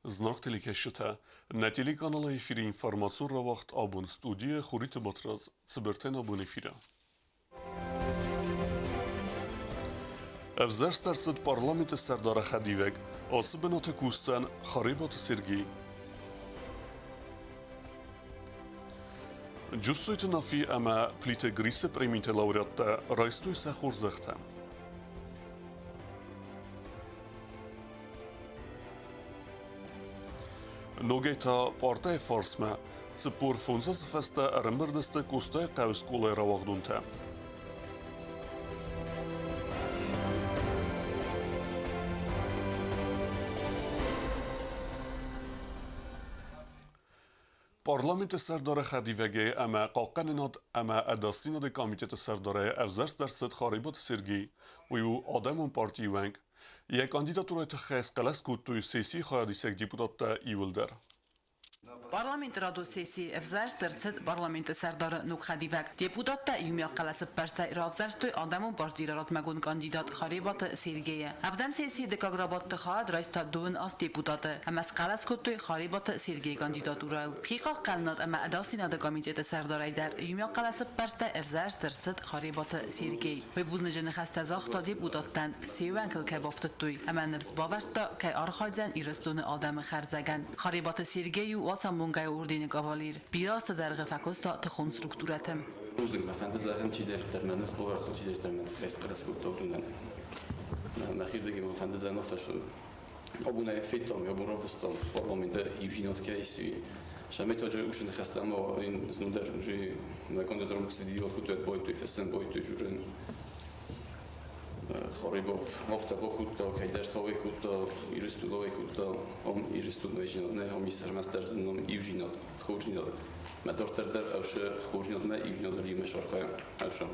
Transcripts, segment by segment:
Знак телекешите. На телеканала эфире информацион равахт абун студия Хурит Батраз. Цибертен абун эфире. Evzers درصد پارلمانت سردار خدیوگ آسیب نات کوستن خریبات سرگی جسویت نافی اما پلیت گریس پریمیت لاوریات رایستوی سخور زختم نوگیتا پارتای فارسما سپور فونزاز فسته ارمبردسته کوستای قوسکولای رواغدونته پارلمانت سردار خدیوگی اما قاقنیناد اما اداستیناد کمیته سرداره افزرس درصد خریبات سرگی و یو آدمون پارتی ونگ یک کاندیداتورای تخیص قلس کود توی سیسی خواهدی سک دیپوتات ایولدر. Parlament rado sesi evzers derset parlament serdar nuk khadivak deputat ta yumya qalası persta ravzers toy adamın partira razmagun kandidat kharibat Sergey avdam sesi dekagrabat khad raista dun as deputatı amas qalas kotoy kharibat Sergey kandidatura xiqa qalnat ama adasina da komitete serdarayder yumya qalası persta evzers derset kharibat Sergey ve buznejene xastazaxta deputattan sevankil kabaftoy ama nefs bavarta kay arxadzan irastunu adamı xarzagan kharibat Sergey Bungay ordini kavalir. Biraz da derge fakosta tıxon strukturatım. Uzun efendi zaten çiğder termeniz bu arada çiğder termeniz xes qras kulturundan. Naxirdagi efendi zaten oftaşu. Abuna fitam ya buravdastan parlamenta Evgenot Kaysi. Şamet hoca uşun xastama in znuder ji na kandidatım sidiyo kutet boytu fesen boytu jurun. Хорибов офтабо кутта кайдаштове кутта иристудове кутта ом иристудове жинот не ом исермастер ном ивжинот хуржинот медортердер авше хуржинот ме ивжинот лиме шархая авше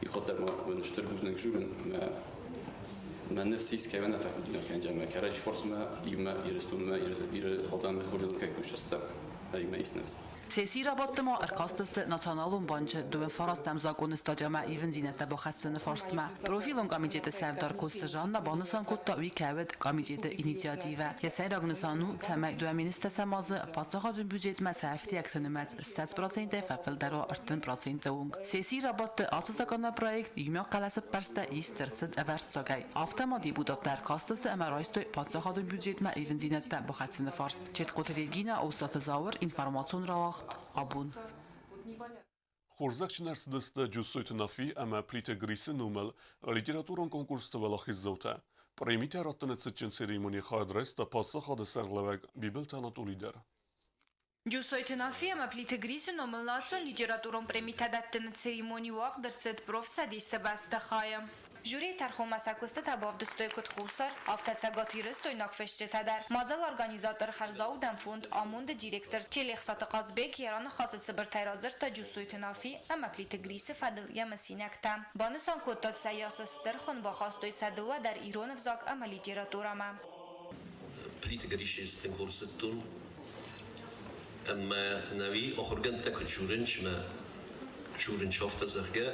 и хотер ма венштер бузнек журен ме нефсис кевена факудина канжама караж форс ме име иристудме ир хотам хуржинот кайкушаста име иснес سیاسی رابطه ما ارکاستست ناسیونالون بانچه دو فرستم زاگونستا جامع ایون زینت با خستن فرستما پروفیلون کمیته سردار کوست جان بانسان کوتا وی کاود کمیته اینیشیاتیو یا سیراگنسانو سمای دو مینیست سماز پاسخات بودجت مسافتی اکتنمت 3% ففل درو 18% اونگ سیاسی رابطه آتوزاگانا پروژه یومیا قلاس پرسته ایسترسد اورت ساگای افتمادی بودات در کاستست امرایست پاسخات بودجت ما ایون زینت با خستن فرست چت قطریگینا اوستات زاور اینفرماسیون را Abun. Xorзак нарсдыста джусойт нафи ама плите грисе нумел литературон конкурста велахиззаута. Премите раттаны цитчин церемония хадреста падсахады сарлаваг бибелтанату лидер. Джусойтенафи ама плите грисе номелнацон литературон премите даттыны церемонии вақ дырцет профсадисте баста хая. Жюри тархомасакусты табавдыстой кут хусар, автоцагатирыстой накфешчетадер. Мадзал организатор харзаудан фонд амунда директор Челехсаты Қазбек яраны хасыцы бір тайразырта Джусойтенафи ама плите грисе фадыл ямасинекта. Банысан коттат саясыстыр хон бахастой садыва дар Ироновзак ама литературама. Плите грише стенкурсыттун أما نبي أخرجن تأكل شورن شافت زرقة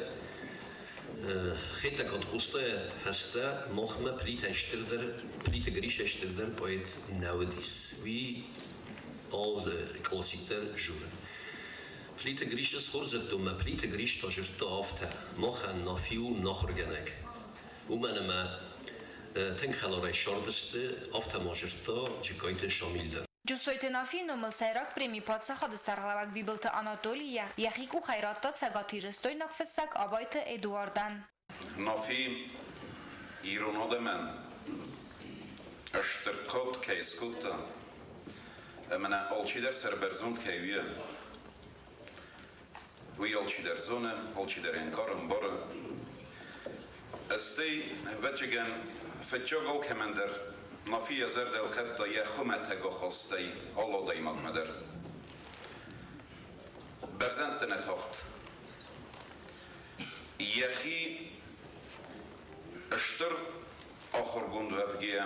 خيتا كنت قصة فستا مخمة بريت غريش اشتردر بايد نوديس وي all كلاسيكتر جورن بريت غريش سخورزت دوما بريت غريش تاجرتا آفتا مخن نافيو نخرجنك ومن ما تنخلاري شاردست آفتا ماجرتا جكايت شامل Джусойтенафи номел сайрак преми падсахады сарлавак бибылты Анатолия, яхику хайратта цагатирыстой накфессак абайты Эдуардан. Нафи иронодемен اشتركات كيسكوتا من الچيدر سربرزوند كيوية وي الچيدر زونة الچيدر انكارم بارا استي وجهن فتشغل كمندر نافی زرد الخط یا خمت گخستی الله دایمال مدر برزنت نتاخت یخی اشتر آخر گند و افگیه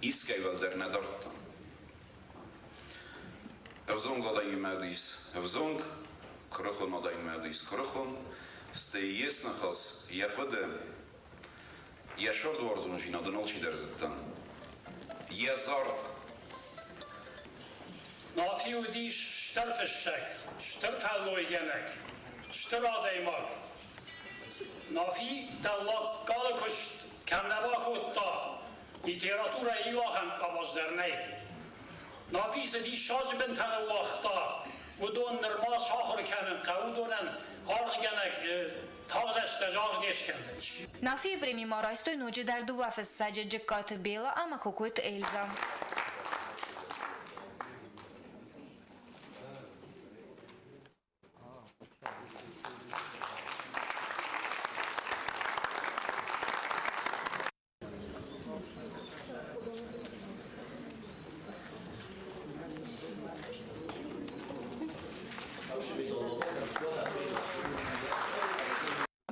ایسکی ولدر ندارد افزونگ آدای مادیس افزونگ کرخون آدای مادیس کرخون استییس نخواست یقده یشارد وارزون جینا دنال چی درزدن یزارد نافی و دیش شتر فشک شتر فلوی گنک شتر آدیماک نافی دلق قال کشت کم نباک اوتا لیتراتور ایوا هم کاباز در نی نافی سدی شاز بنتن وقتا و دون نرماس آخر کنن قو دونن آرغ گنک تاغدش تجاغ نیش کنزش نافی برمی مارایستوی نوجه در دو وفز سجه جکات بیلا اما کوکویت ایلزا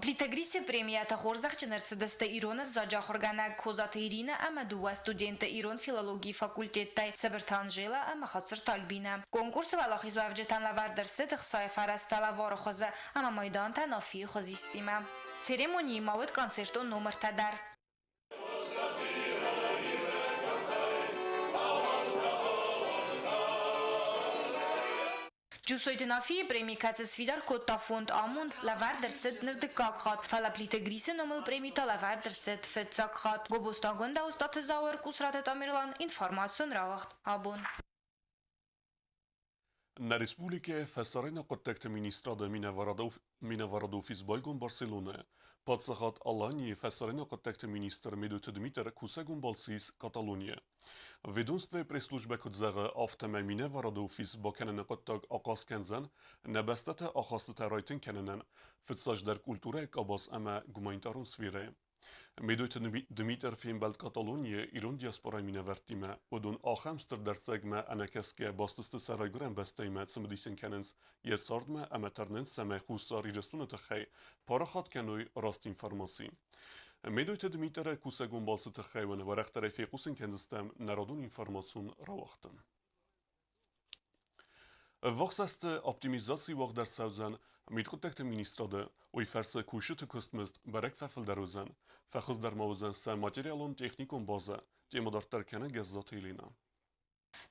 Плитагрисе премията хорзах, че нарцедъста Ирона в заджахоргана козата Ирина, ама дуа студента Ирон филологии факультеттай Сабиртанжела, ама хацыр талбина. Конкурс валахи зуавджетан лавар дърсет хсай фарастала вара хоза, ама майдан танафи хозистима. Церемонии мавет концерто номер тадар. Ջուսոյդը նավի պրեմիկացը սվիդար կոտա ֆոնդ ամոնդ լավար դրծետ նրդկակ խատ ֆալապլիտը գրիսը նոմլ պրեմիտա լավար դրծետ ֆեցակ խատ գոբոստագոն դա ուստատը զավեր կուսրատը տամիրլան ինформацион равахт абон Na Республике Фесарена Коттекте министрада Минаварадов Физбайгон Барселона, подсахат Алании Фесарена Коттекте министр Медуте Дмитър Кусегон Балцис Каталония. Ведомстве пресслужбе Кодзага Автаме Минаварадов Физбакенен Коттаг Акас Кензен, Небестата Ахастата Райтен Кененен, Фетсаждар Культуре Кабас Ама Гуманитарон Свире. Медуте Дмитър Фимбелт Каталония Ирон диаспора Минавертиме, Одон Ахамстер Дерцегме Анакеске Бастысты Сарайгурен Бестейме Цмдисен Кененс, Ецардме Аметернен Семе Хусар Ирестунete Хей, Парахат Кенуй Раст Информации. Медуте Дмитър Кусегон Балците Хейвен, Варехтере Фекусен Кензестем, Народун Информацион Равахтен. Вахсесте оптимизации вах در سوزن میتخوتکت مینیستراده وی فرس کوشت کستمست برک ففل دروزن فخص در موزن سه ماتریالون تکنیکون بازه تیما در ترکنه گزات ایلینا.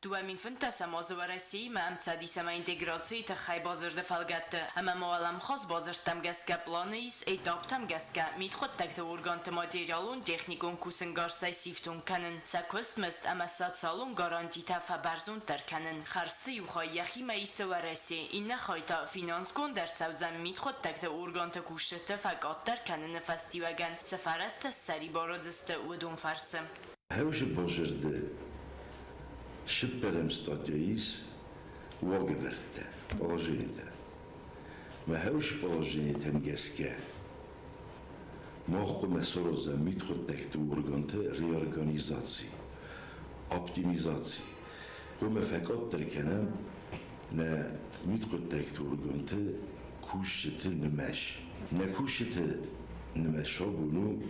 دوامین فنتاسا مازو رسی ما امتصادی سما انتگراسی تخی بازر دفلگت اما موالم خاص بازر تمگسکه پلانیس ایداب تمگسکه میتخوت تکت ارگانت ماتریالون تکنیکون کوسنگار سای سیفتون کنن سکست مست اما سات سالون گارانتی تفا برزون ترکنن خرسته یوخای یخی مایسه و رسی این نخوای تا فینانس کن در سوزن میتخوت تکت ارگانت کوشت فقات ترکنن فستی وگن سفرست سری بارادسته و دون فرسه هوش بازرده Шипперем статьяис уогверте положение. Мы хауш положение темгеске. Моху месороза митхотекте урганте реорганизации, оптимизации. Хуме фекот теркенем не митхотекте урганте кушете немеш. Не кушете немеша bunu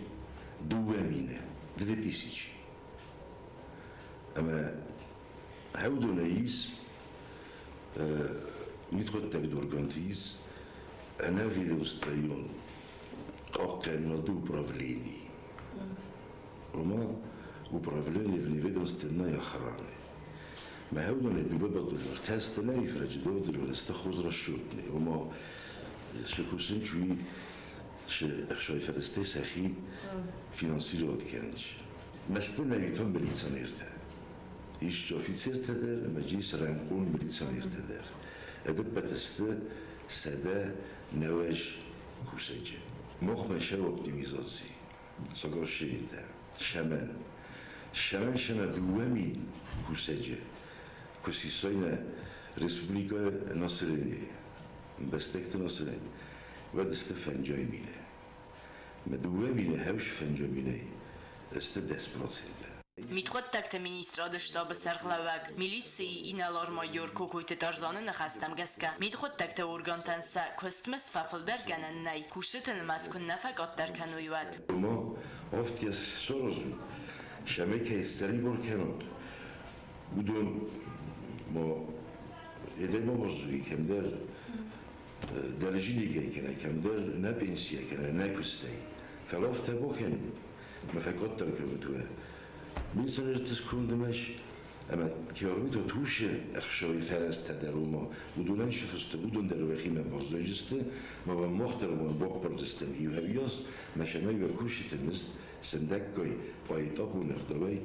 дуемине 2000. Ama هودونيس ميتخوت دورغانتيس انا فيدوستايون قاقن دو правление روما управление в неведомственной охране ما هودوني دوبابا تستنا يفرج دودر استخوز رشوتني وما شكوسن شوي شوي فرستي سخي فينانسيرات كانش مستنا يتم بالإنسانيرته İş ofisertedir, meclis renkun militsionertedir. Edip beteste sede nevaj kusece. Muhmeşe optimizasyonu. Sogroşeyde. Şemen. Şemen duemin kusece. Kusisoyne Respublika Nasreni. Bestekte Nasreni. Ve deste fencamine. Meduemine hevş fencamine. Este 10%. میتخواد تکت مینیستراد شتاب سرغلوک میلیسی این الارمایور کوکویت تارزانه نخستم گسکه میتخواد تکت ارگانتن سا کستمست ففل درگنن نی کوشتن مسکن نفقات در کنویوت ما افتیاس سروزم شمکه سری بار کنند بودون ما edeme bozuyu kem der dereceli geyken kem der ne pensiye ken ne kustay falafta boken ما فكرت كده Militsionertes kundemeş اما کیاروی تو توش اخشای فرست تدروما ودونن شفسته ودون در وخیم بازوجسته ما با محترم با پرزستن ایوهیاس مشمای ورکوشی تمست سندکای پایتاب و نخدوی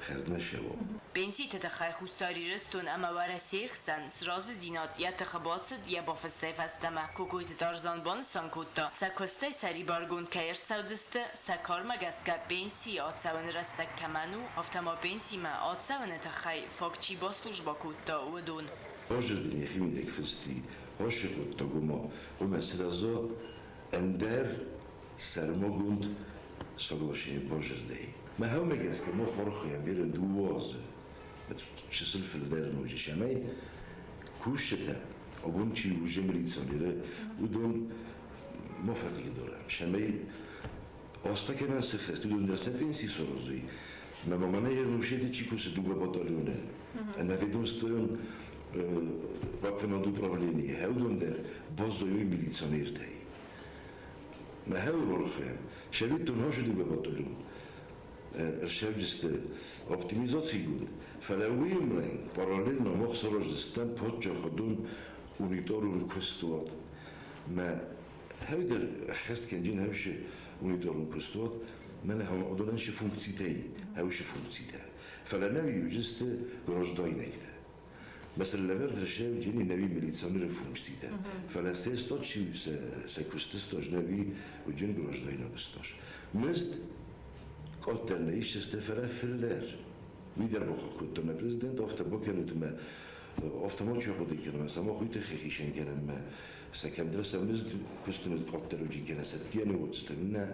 خرد نشوا بنسي تتخي خساري رستون أما ورسيخ سن سراز زينات يتخباصد يبافستي فستما كوكوي تتارزان بان سانكوتا ساكوستي سري بارگون كير سودست ساكار مغسكا بنسي آتساون رستك كمانو افتما بنسي ما آتساون تخي فاكچي باسلوش باكوتا ودون هاش دنیا خیمی دک فستی هاش خود تا گما و مسرزا اندر سرما گوند ساگلاشی باجر دهی ما هم مگست که ما خورخیم بیرن دوازه چسل فلدر نوجه شمای کوشته اون چی وجه ملیتسانیره و دون ما فرقی دارم شمای آستا که من سفست دون درست پینسی سرازوی ما مامانه هر نوشیده چی کسی دوبه باتالیونه انا ویدونستون وقتی دو پروبلمی هودون در بازوی ملیتسانیر تایی ما هول ورخیم شبیه تنها شدی به باتالیون شبجست اپتیمیزاسی بود فلویم رنگ پارالل نماخ سراجستان پاچه خودون اونیتارون کستوات ما هودر خست کنجین هوش اونیتارون کستوات من هم آدانش فونکسی تایی هوش فونکسی تایی فلنوی جست گراجدای نکده مثلا لبر درشاوی جنی نوی ملیتسانی رو فونکسی ده فلا سیستاد چی سکوستستاش نوی و جن گراجدای نبستاش مست قاتل نیش استفره فلر ویدر بخواه کتونه پرزیدنت آفتا بکنود ما آفتا ما چه خودی کنم مثلا ما خویت خیخیشن کنم ما سکم درسته مزد کستونست قاتل و جین کنه سبگیانه و چستم نه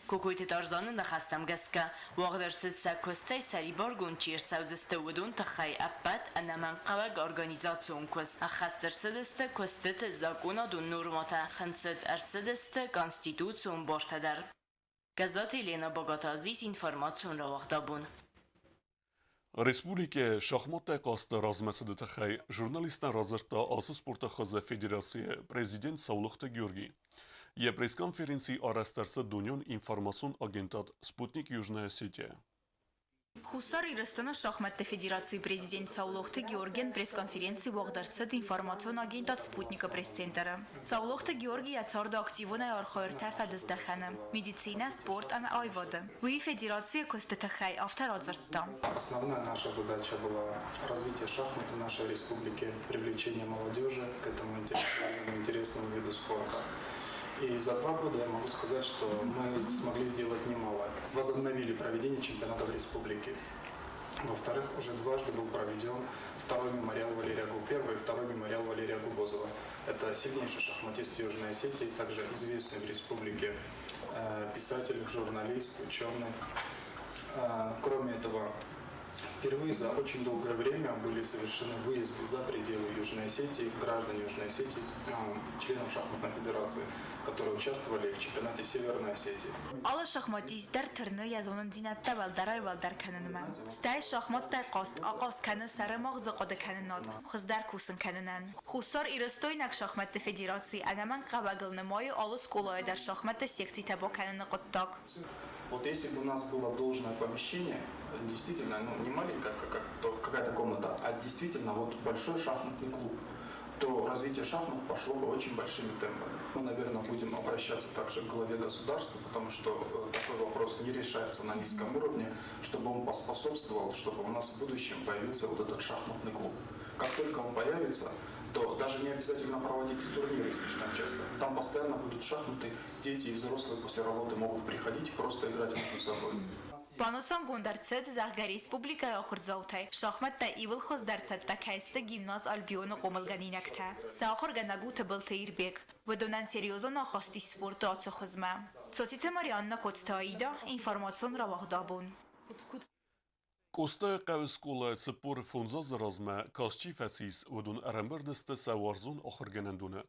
كوكوي تتارزان نخستم جسكا واغدرست ساكوستي سري بارگون چير سودست ودون تخي أبت أن من قوق أورغانيزاتسون كوست أخسترسدست كوستت زاقونا دون نورماتا خنست أرسدست كونستيتوتسون بورتدر Gazeti Lena Bogatazis informațiuni la Wachtabun. Respublike Şahmatda qastı razmasıdı təxəy jurnalistan razırtda Asıl Sporta Xızı Federasiya Prezident Savluqta Georgi. Je press-konferenci arastarsa Dunyon informasyon agentat Sputnik Южная Осетия. Խուսար Իրստանը շախմատի ֆեդերացիի prezident Սաուլոխտը Գեորգեն press-konferenci ողդարցած ինֆորմացիոն ագենտատ Sputnik-ը press-ցենտրը։ Սաուլոխտը Գեորգի ացարդը ակտիվոնա արխորթա ֆադստախանը, медицина, спорт, ама айводы։ Уи федерация костатахай авторадзартта. Основная наша задача была развитие шахмат в нашей республике, привлечение молодежи к этому интересному виду спорта. И за 2 года я могу сказать, что мы смогли сделать немало. Возобновили проведение чемпионатов республики. Во-вторых, уже дважды был проведен второй мемориал Валерия Первый и второй мемориал Валерия Губозова. Это сильнейший шахматист Южной Осетии, также известный в республике писатель, журналист, ученый. Кроме этого, впервые за очень долгое время были совершены выезды за пределы Южной Осетии, граждан Южной Осетии, членов шахматной федерации, которые участвовали в чемпионате Северной Осетии. Alla şahmatistler tırnı yazının dinette valdarar kanınma. Stay şahmatta qast aqas kanı sarı mağzı qadı kanınad. Xızdar kusun kanınan. Xusar İrastoynak şahmatı federации anaman qabagılını moyu alı skolaya der şahmatı секции табо канını qattak. Вот если бы у нас было должное помещение, действительно, не маленькая какая-то комната, а действительно вот большой шахматный клуб, то развитие шахмат пошло бы очень большими темпами. Мы, наверное, будем обращаться также к главе государства, потому что такой вопрос не решается на низком уровне, чтобы он поспособствовал, чтобы у нас в будущем появился вот этот шахматный клуб. Как только он появится, то даже не обязательно проводить турниры слишком часто. Там постоянно будут шахматы, дети и взрослые после работы могут приходить и просто играть между собой. Պանոսան գոնդարցետ զաղգար Ռեսպուբլիկայի ախորձաութայ շախմատտա իվլ խոզդարցետ տակայստը գիմնազ ալբիոնը կոմլգանինակթա սախոր գանագութը բլթը իրբեկ վդոնան սերիոզոն ախաստի սպորտը ացոխզմա ծոցիթը մարիաննա կոցթայիդա ինվորմացիոն ռավաղդաբուն Կոստը qavskula ծպոր ֆոնզա զրազմա կասչի ֆացիս վդուն արամբրդստը սավարզուն ախրգենանդունը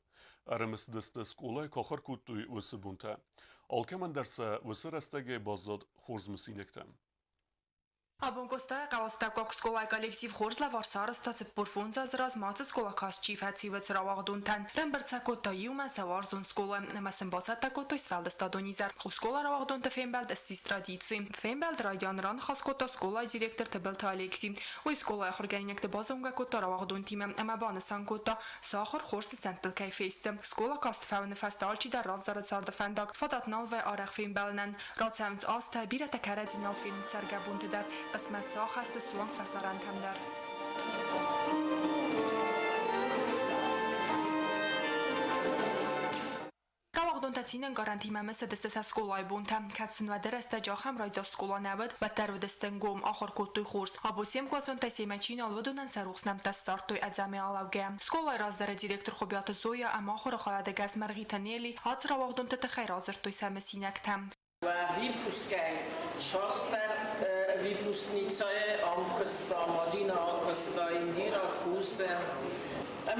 արամստստը սկոլա կախր կուտույ վսբունտա Alkemen derse vısır estege bazad xorzmusinekten. Aboncosta qawastakok skolay kollektiv xorsla varsarız tasib porfunza zraz matzı skola kasçi fətsivet ravağduntan. Rembertsakot tayuma savarzun skola nemasen basattakot toysvelda stadonizar. Skola ravağdunta fembeld essis tradici. Fembeld radyanran xaskota skola direktor tebelta Alexi. O skola xorganinek bazonga kota ravağduntim ama banesan kota saxır xorst sentpel kayfest. Skola kast faune festalçi der ravzarad sarda fendak fadatnal ve araq fembelnen. Radsavns asta birata karadinal film sergabunte der قسمت ساخ است سوان فسارند هم در Ravağdun tatsinen garanti məməsə dəstəsə skolay buntam. Katsin və dərəstə caxam rayca skola nəvəd və dərvədəstən qom axır kodduy xurs. Abosiyem klason təsiməçin alvədunan səruxsnəm təssartuy ədzəmi alavgəyəm. Skolay razdərə direktor xobiyyatı Zoya əmə axırı xayadə gəz mərğitəneli hac ravağdun tətə xeyr hazırtuy səməsinəktəm. Výpustkej šoster, výpustnice, amkosta, Madina, amkosta, Indira, Kuse.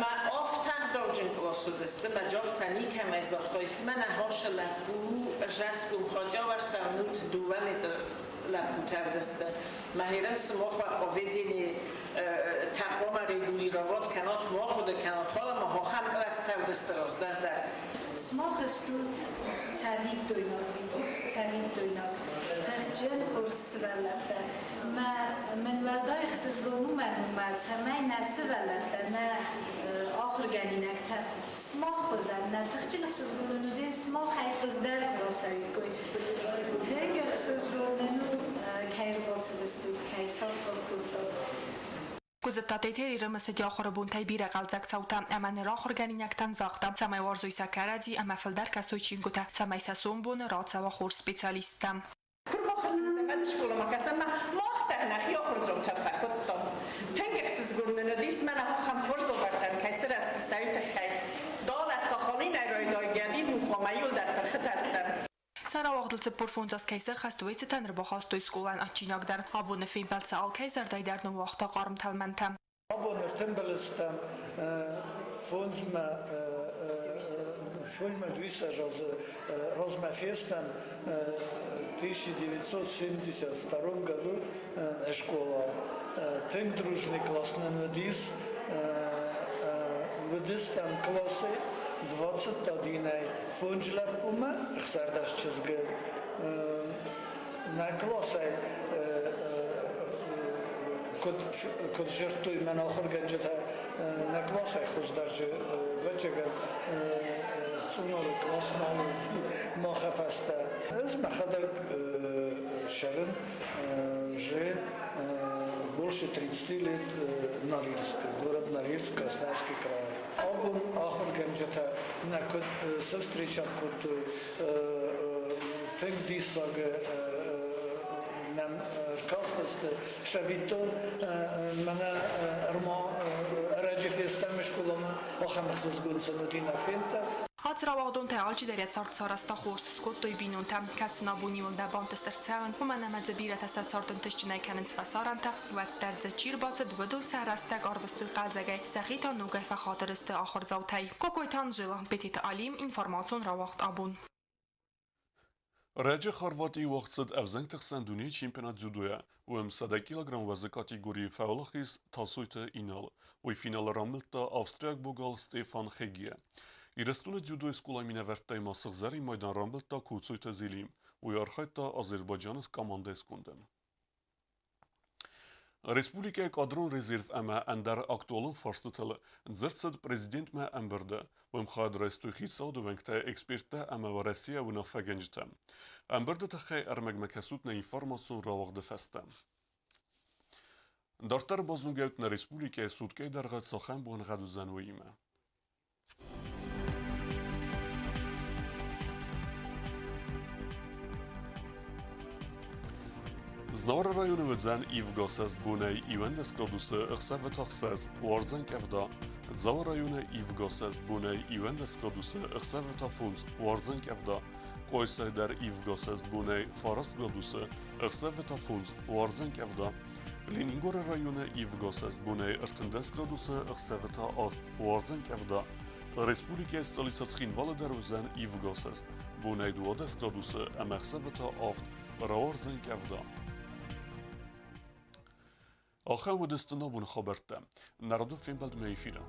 Ma oftach dojeń klasu dysty, ma dzioftani kemej zochtois, mena hosze lepu, żaskum chodiowasz tam nut duwany to lepu terdysty. Ma hirens mochwa powiedzieli takoma regulirowot kanot mochody kanot hola, ma hocham teraz terdysty rozdar. Smochestut cavit doynak. Percel ursvelata. Ma men valdayx siz gonu men samay nasvelata na axir ganinakta. Smochozan na percel siz gonu din smoch hayfzdar rotsaykoy. Heger siz gonu kayrbotsidstu kaysal kokut. Кузаттатетери рымысы дяхоры бунтай бире қалзак саута, әмәні рахыр гәнинәктен зақта, самай варзуйса кәради, әмә філдар кәсой чингута, самай сәсон буны рацава хор специалистам. Kurbaxasızlığına şkolama kasama muhtemelen yaxırcım təfəxütdüm. Tengəksiz görününü dis mənə xam xorzo bartan kaysır aslı sayıta xay. Dala saxalin ayroyday gədi bu xamayul dar perxit astam. Saravağdılcı porfunzas kaysa xastoyçı tanrı baxastoy skolan açinaqdar. Abone fembəlsə al kaysarday darnı vaxta qarım talmantam. Abone tembelestam fonzma Фильмы 200 Розмафестом в 1972 году школа. Тем дружный классный надис. В 10 классе 21 фунджла пума хсардаш чизгы. На классе код жертвуй мен ахыр генжета на классе хуздаржы вачаган Сонор классный махафаста. Из махадак Шарин уже больше 30 лет Норильск, город Норильск, Красноярский край. Обун ахор генджета на код со встречат код тенгдисаг нам кастасты шавитон мана арма раджифестам школама ахамхсыз гунсанудина фента. Հացրավաղդոն թե ալջի դերյաց արծարաստա խորս սկոտոյ բինուն թամ կացնա բունիոլ դա բանտս տրցավն ու մանամաձը բիրատ ասած արդն տշճնայ կանենց վասարանտա վատ դարձը ճիր բացը դվդուն սարաստակ արվստույ կալզագայ սախիտան ու գայֆա խատրստը ախորձավթայ կոկոյթան ժիլը պետիտ ալիմ ինվորմացուն ռավաղտ աբուն Rece Xorvatiya vaqtsid evzenk dünya çempionat judoya u 100 kilogram vazn kategoriyi faolxis tasuyta inal u final ramilta Avstriyak bogal Stefan Hegia. İrestune judo skola minevertay masıgzari maydan ramilta kutsuyta zilim u yarxayta Azerbaycanız komanda skundem. Respublikaya kadron rezerv ama ender aktualın farstıtalı zırtsad prezident me emberde u mxad restuhit saudovenkte ekspertte ama varasiya u nafagencitem. Emberde taxay ermegmekesut ne informasyon ravagde festem. Dartar bazungevt na Respublikaya sudkay dergat saxan buan gadu zanvayime. Znawar rajonu wydzen i w gosest bunej i wendes krodusy chsewe to chsez wardzen kewda. Dzała rajonu i w gosest bunej i wendes krodusy chsewe to func wardzen kewda. Koysejder i w gosest bunej farast krodusy chsewe to func wardzen kewda. Leningor rajonu i w gosest bunej rtendes krodusy chsewe to ost wardzen kewda. Respublika stolica Chinwale derwzen i w gosest bunej duodes krodusy chsewe to oft rawardzen kewda. آخر و دستنا بون خبرته نردو فین بلد میفیره